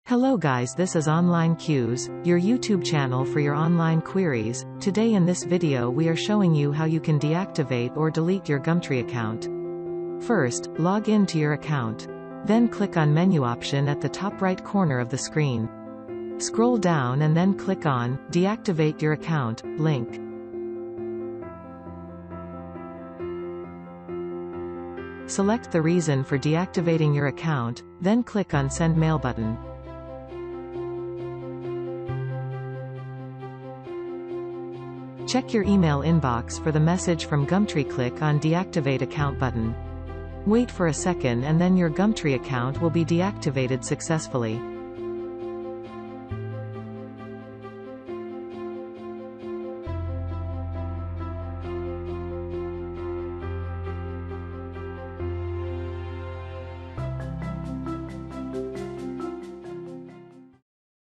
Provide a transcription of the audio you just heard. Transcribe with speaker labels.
Speaker 1: Hello guys, this is Online Queues, your YouTube channel for your online queries. Today in this video we are showing you how you can deactivate or delete your Gumtree account. First, log in to your account. Then click on menu option at the top right corner of the screen. Scroll down and then click on Deactivate your account link. Select the reason for deactivating your account, then click on Send Mail button. Check your email inbox for the message from Gumtree. Click on Deactivate Account button. Wait for a second and then your Gumtree account will be deactivated successfully.